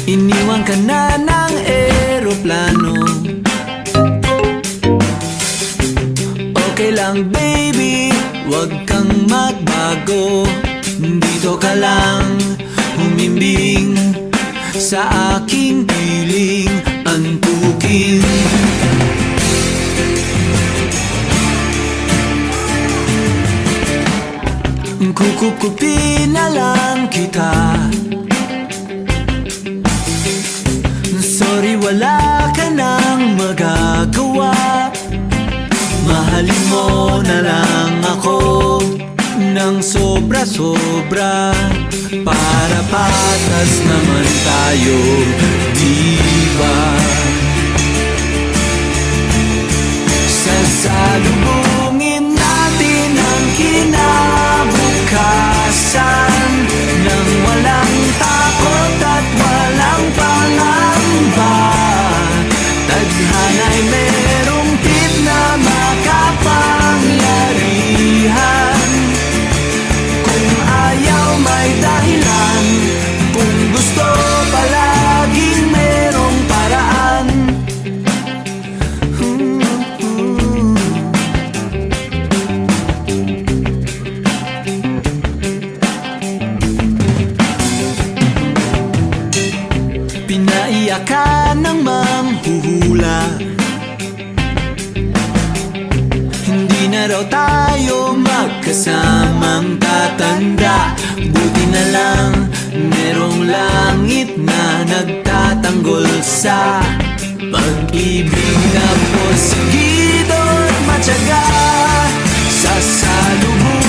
Iniwan ka na ng eroplano. Okay lang baby, wag kang magbago. Dito ka lang humimbing sa aking piling antukin. Kukupin na lang kita. Sorry, wala ka nang magagawa. Mahalin mo na lang ako ng sobra-sobra, para patas naman tayo, di ba? Sasalubungin natin ang kinabukasan nang walang takot at walang pangamba. Tadhana'y merong tip na makapangyarihan. Kung ayaw may dahilan, kung gusto palaging merong paraan. Pinaiyakan ng manghuhula, hindi na raw tayo magkasamang tatanda. Buti na lang merong langit na nagtatanggol sa pag-ibig na porsigido at matyaga. Sasalubungin